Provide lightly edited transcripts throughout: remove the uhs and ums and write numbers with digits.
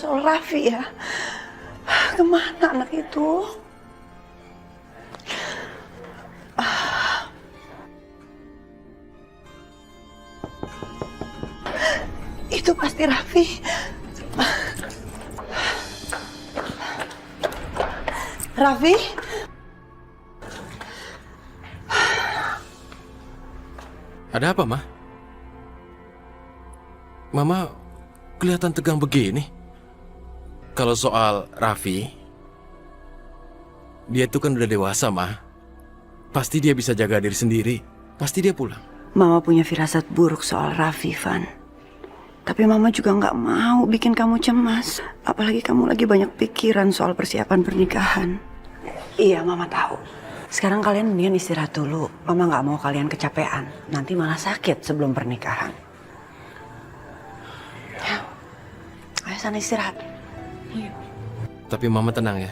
soal Raffi ya. Kemana anak itu? Itu pasti Raffi. Raffi? Ada apa, Ma? Mama kelihatan tegang begini. Kalau soal Raffi, dia itu kan udah dewasa, Ma. Pasti dia bisa jaga diri sendiri. Pasti dia pulang. Mama punya firasat buruk soal Raffi, Van. Tapi Mama juga nggak mau bikin kamu cemas. Apalagi kamu lagi banyak pikiran soal persiapan pernikahan. Iya, Mama tahu. Sekarang kalian mendingan istirahat dulu. Mama nggak mau kalian kecapean. Nanti malah sakit sebelum pernikahan. Ya, ayo sana istirahat. Iya. Tapi Mama tenang ya.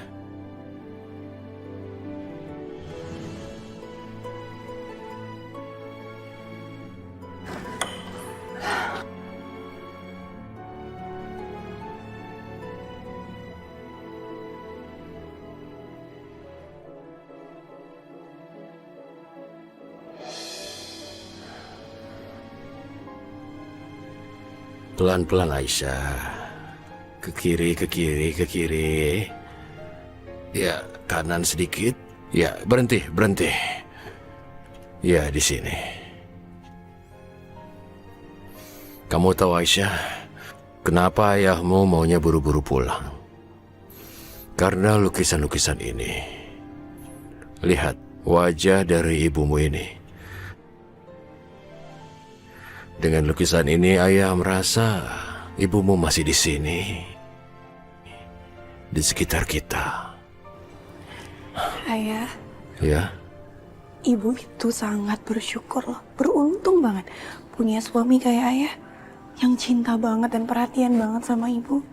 Pelan-pelan Aisyah. Ke kiri, ke kiri, ke kiri. Ya, kanan sedikit. Ya, berhenti, berhenti. Ya, di sini. Kamu tahu Aisyah, kenapa ayahmu maunya buru-buru pulang? Karena lukisan-lukisan ini. Lihat wajah dari ibumu ini. Dengan lukisan ini, ayah merasa ibumu masih di sini, di sekitar kita. Ayah, Ya, ibu itu sangat bersyukur loh, beruntung banget punya suami kayak ayah yang cinta banget dan perhatian banget sama ibu.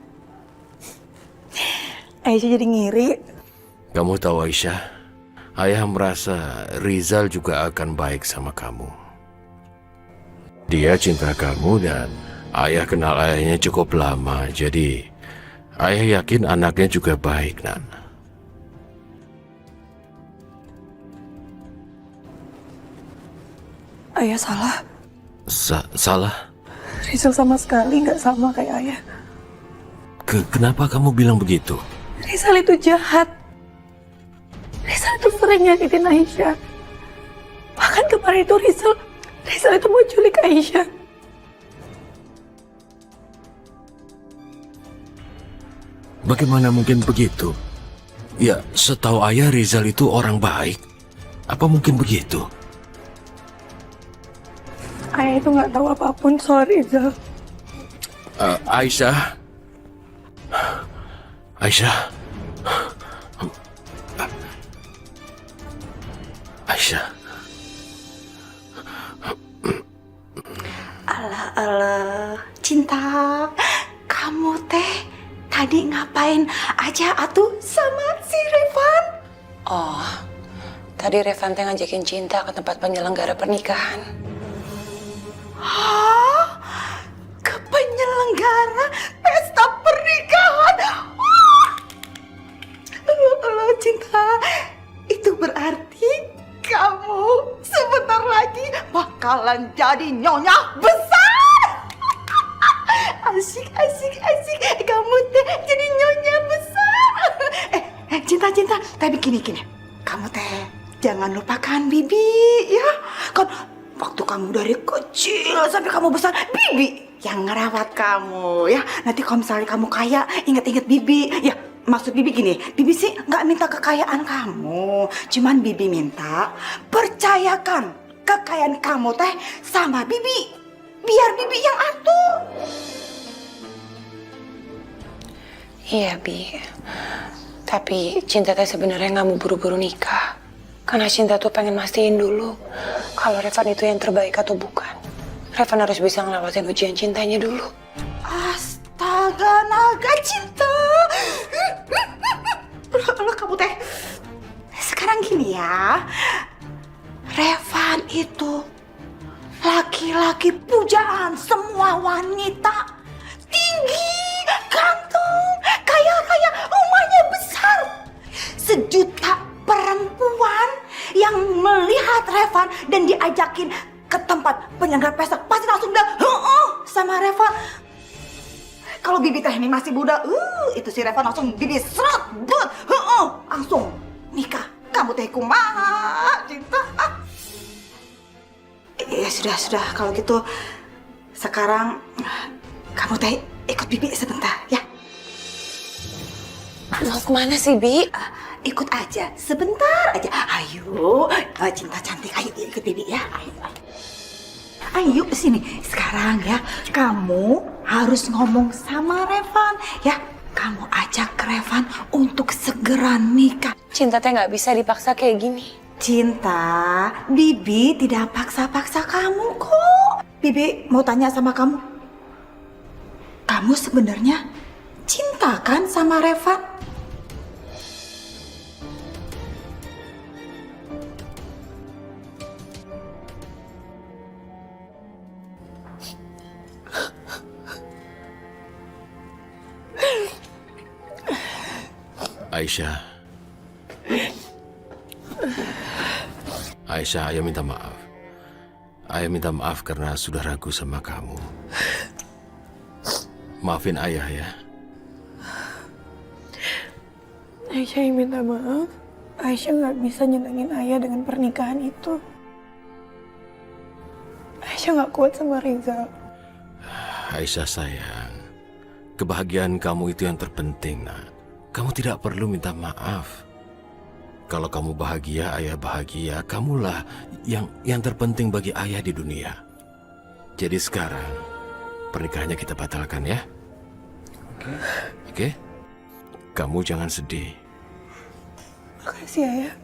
Aisyah jadi ngiri. kamu tahu Aisyah, ayah merasa Rizal juga akan baik sama kamu. Dia cinta kamu dan ayah kenal ayahnya cukup lama, jadi ayah yakin anaknya juga baik, Nan. Ayah salah. Salah? Rizal sama sekali nggak sama kayak ayah. Kenapa kamu bilang begitu? Rizal itu jahat. Rizal itu sering nyakitin Aisyah. Bahkan kemarin itu Rizal itu mau culik Aisyah. Bagaimana mungkin begitu? Ya, setahu ayah Rizal itu orang baik. Apa mungkin begitu? Ayah itu nggak tahu apapun soal Rizal. Aisyah. Aisyah. Aisyah. Alah, Cinta. Kamu teh tadi ngapain aja atuh sama si Revan? Oh, tadi Revan teh ngajakin Cinta ke tempat penyelenggara pernikahan. Hah? Ke penyelenggara pesta pernikahan? Wah! Alah, Cinta. Itu berarti kamu sebentar lagi bakalan jadi nyonya besar. Asik. Kamu teh jadi nyonya besar. Cinta. Tapi gini. Kamu teh jangan lupakan Bibi ya. Kan waktu kamu dari kecil sampai kamu besar, Bibi yang ngerawat kamu ya. Nanti kalau misalnya kamu kaya, ingat-ingat Bibi ya. Maksud Bibi gini, Bibi sih nggak minta kekayaan kamu, cuman Bibi minta percayakan kekayaan kamu teh sama Bibi, biar Bibi yang atur. Iya, Bi. Tapi Cinta teh sebenarnya nggak mau buru-buru nikah. Karena Cinta tuh pengen mastiin dulu kalau Revan itu yang terbaik atau bukan. Revan harus bisa ngelewatin ujian cintanya dulu. Astaga, naga Cinta. Loh, kamu teh. Sekarang gini ya. Revan itu laki-laki pujaan semua wanita. Tinggi, ganteng, Revan dan diajakin ke tempat penyelenggara pesta, pasti langsung bilang sama Revan. Kalau Bibi teh ini masih muda, itu si Revan langsung Bibi seret, langsung nikah. Kamu teh kumaha, Cinta? Ya sudah, kalau gitu sekarang kamu teh ikut Bibi sebentar ya. Mau kemana sih, Bi? Ikut aja, sebentar aja. Ayo, Cinta cantik, ayo ikut Bibi ya. Ayo sini. Sekarang ya, kamu harus ngomong sama Revan ya. Kamu ajak Revan untuk segera nikah. Cinta teh nggak bisa dipaksa kayak gini. Cinta, Bibi tidak paksa-paksa kamu kok. Bibi mau tanya sama kamu. Kamu sebenarnya cinta kan sama Revan? Aisyah, ayah minta maaf. Ayah minta maaf karena sudah ragu sama kamu. Maafin ayah ya. Aisyah yang minta maaf. Aisyah nggak bisa nyenengin ayah dengan pernikahan itu. Aisyah nggak kuat sama Rizal. Aisyah sayang, kebahagiaan kamu itu yang terpenting, nak. Kamu tidak perlu minta maaf. Kalau kamu bahagia, ayah bahagia. Kamulah yang terpenting bagi ayah di dunia. Jadi sekarang pernikahannya kita batalkan ya. Oke? Kamu jangan sedih. Makasih ayah.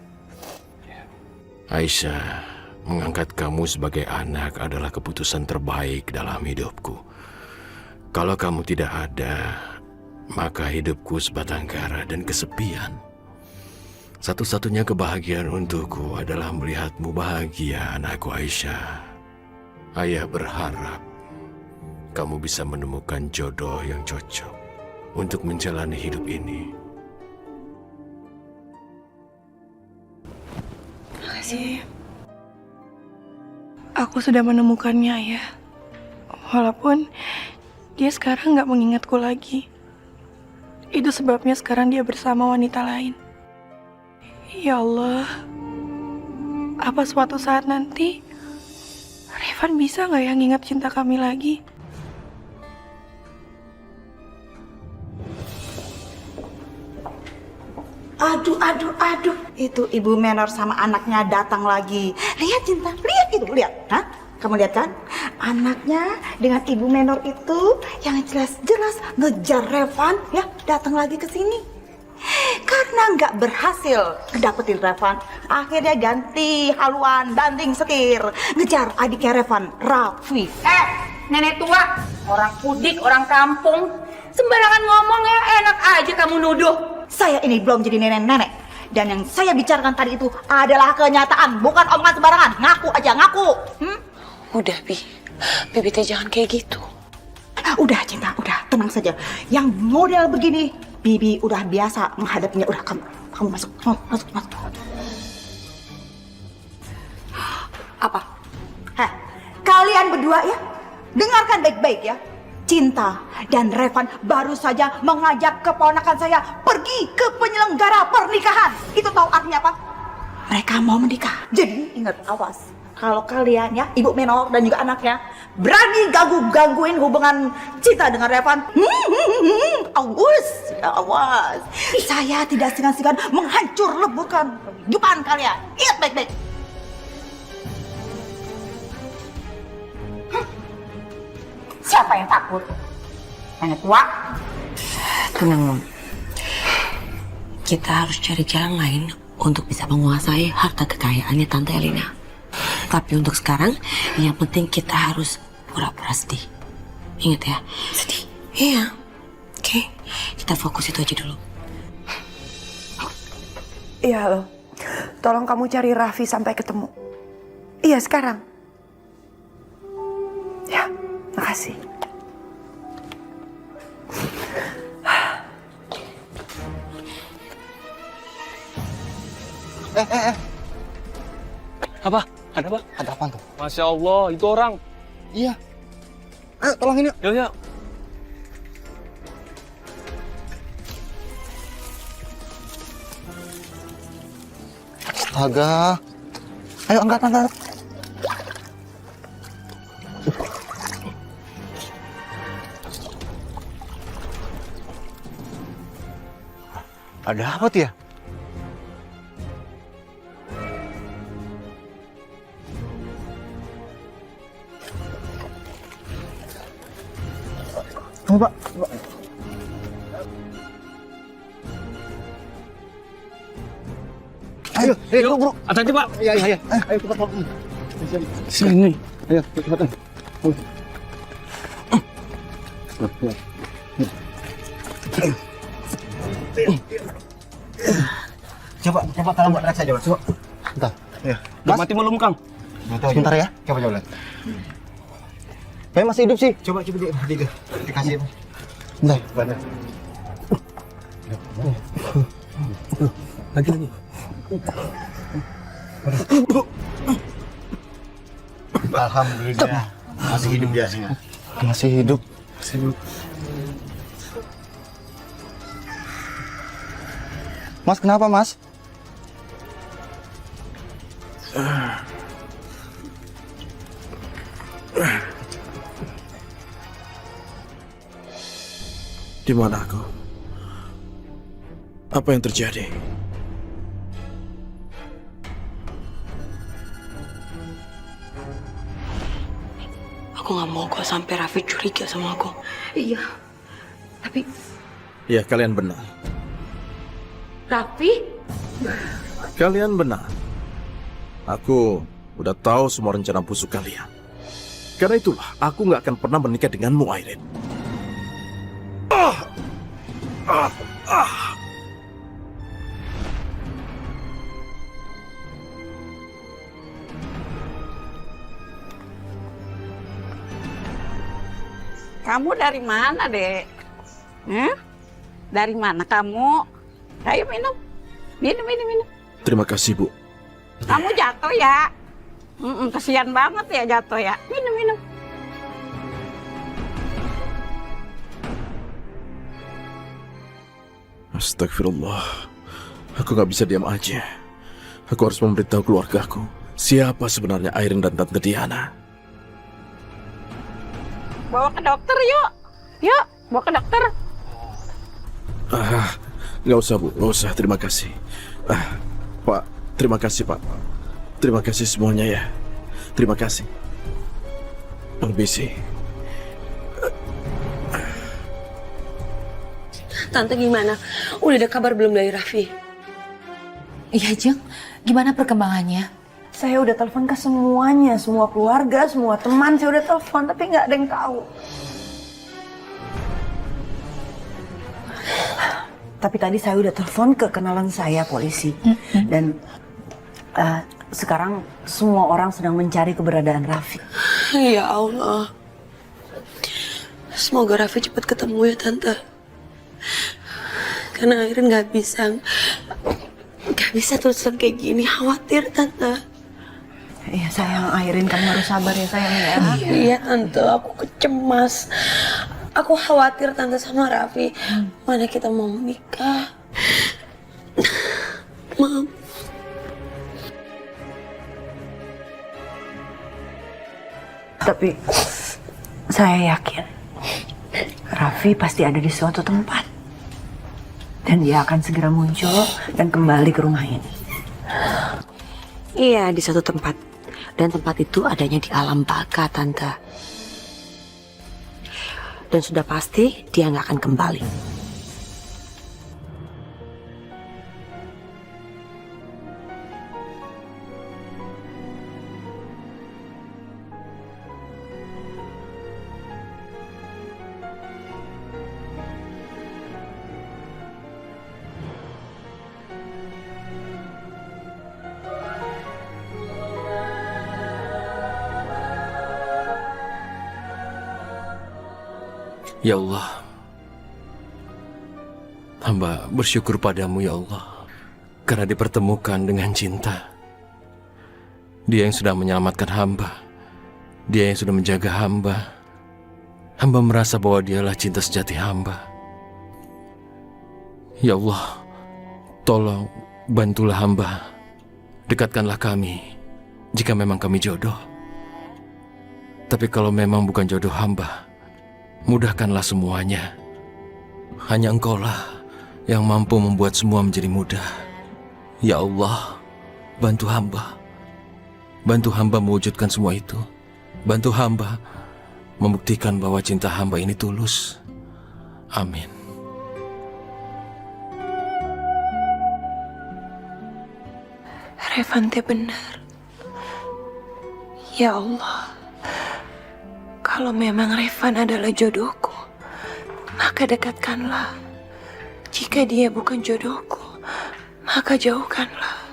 Aisyah, mengangkat kamu sebagai anak adalah keputusan terbaik dalam hidupku. Kalau kamu tidak ada, maka hidupku sebatang kara dan kesepian. Satu-satunya kebahagiaan untukku adalah melihatmu bahagia, anakku Aisyah. Ayah berharap kamu bisa menemukan jodoh yang cocok untuk menjalani hidup ini. Makasih. Aku sudah menemukannya, ayah. Walaupun dia sekarang nggak mengingatku lagi. Itu sebabnya sekarang dia bersama wanita lain. Ya Allah, apa suatu saat nanti Revan bisa nggak ya ngingat cinta kami lagi? Aduh. Itu Ibu Menor sama anaknya datang lagi. Lihat Cinta, lihat itu, lihat. Hah? Kamu lihat kan? Anaknya dengan Ibu Menor itu yang jelas-jelas ngejar Revan ya, datang lagi ke sini. Karena nggak berhasil dapetin Revan, akhirnya ganti haluan, banting setir, ngejar adiknya Revan, Raffi. Nenek tua, orang kudik, orang kampung, sembarangan ngomong ya, enak aja kamu nuduh. Saya ini belum jadi nenek-nenek, dan yang saya bicarakan tadi itu adalah kenyataan, bukan omongan sembarangan. Ngaku aja, ngaku. Udah, Bibi teh jangan kayak gitu. Udah Cinta, udah tenang saja. Yang model begini, Bibi udah biasa menghadapinya. Udah kamu masuk. Apa? Kalian berdua ya, dengarkan baik-baik ya. Cinta dan Revan baru saja mengajak keponakan saya pergi ke penyelenggara pernikahan. Itu tahu artinya apa? Mereka mau menikah. Jadi ingat, awas. Kalau kalian ya, Ibu Menor dan juga anaknya berani gangguin hubungan Cinta dengan Revan, awas. Saya tidak segan-segan menghancur leburkan kehidupan kalian. Ingat baik-baik. Siapa yang takut? Nenek tua? Tenang, Nom. Kita harus cari jalan lain untuk bisa menguasai harta kekayaannya Tante Elina. Tapi untuk sekarang, yang penting kita harus pura-pura sedih. Ingat ya? Sedih? Iya. Oke, kita fokus itu aja dulu. Iya loh. Tolong kamu cari Raffi sampai ketemu. Iya, sekarang. Ya, makasih. Apa? Ada apa? Ada apa tuh? Masya Allah, itu orang. Iya. Ayo tolongin yuk. Yuk, yuk. Astaga. Ayo angkat, angkat. Ada apa tuh ya? Ayo, Pak. Ayo, bro. Hati-hati, Pak. Iya, iya, iya. Ayo cepat, Pak. Sini. Ayo, cepetan. Coba tolong buat rasa coba. Coba. Bentar. Ya. Mas? Mati belum, Kang? Sebentar ya. Coba lihat. Kayaknya masih hidup sih. Coba dikasih. Bentar. Lagi. Alhamdulillah. Masih hidup dia. Masih hidup. Mas, kenapa, Mas? Di mana aku? Apa yang terjadi? Aku nggak mau kok sampai Raffi curiga sama aku. Iya. Tapi Ya, kalian benar. Raffi, Kalian benar. Aku udah tahu semua rencana busuk kalian. Karena itulah, aku nggak akan pernah menikah denganmu, Airin. Kamu dari mana, Dek? Dari mana kamu? Ayo minum. Minum. Terima kasih, Bu. Kamu jatuh ya? Kasihan banget ya jatuh ya. Minum. Astagfirullah. Aku nggak bisa diam aja. Aku harus memberitahu keluargaku siapa sebenarnya Airin dan Tante Diana. Bawa ke dokter yuk. Yuk, bawa ke dokter. Nggak usah, Bu. Nggak usah. Terima kasih. Pak, terima kasih, Pak. Terima kasih semuanya ya. Terima kasih. Permisi. Tante gimana? Udah ada kabar belum dari Raffi? Iya, Jeng. Gimana perkembangannya? Saya udah telepon ke semuanya, semua keluarga, semua teman, saya udah telepon, tapi nggak ada yang tahu. Tapi tadi saya udah telepon ke kenalan saya, polisi. Dan sekarang semua orang sedang mencari keberadaan Raffi. Ya Allah. Semoga Raffi cepat ketemu ya, Tante. Karena Airin nggak bisa terus kayak gini, khawatir, Tante. Iya sayang, Airin kamu harus sabar ya sayang ya. Iya Tante, aku kecemas. Aku khawatir Tante sama Raffi. Mana kita mau menikah? Mam. Tapi saya yakin Raffi pasti ada di suatu tempat. Dan dia akan segera muncul dan kembali ke rumah ini. Iya, di suatu tempat. Dan tempat itu adanya di alam baka, Tante. Dan sudah pasti dia nggak akan kembali. Ya Allah, hamba bersyukur padamu ya Allah, karena dipertemukan dengan cinta. Dia yang sudah menyelamatkan hamba. Dia yang sudah menjaga hamba. Hamba merasa bahwa dialah cinta sejati hamba. Ya Allah, tolong bantulah hamba. Dekatkanlah kami jika memang kami jodoh. Tapi kalau memang bukan jodoh hamba, mudahkanlah semuanya. Hanya Engkaulah yang mampu membuat semua menjadi mudah. Ya Allah, bantu hamba. Bantu hamba mewujudkan semua itu. Bantu hamba membuktikan bahwa cinta hamba ini tulus. Amin. Revan teh benar. Ya Allah, kalau memang Revan adalah jodohku, maka dekatkanlah. Jika dia bukan jodohku, maka jauhkanlah.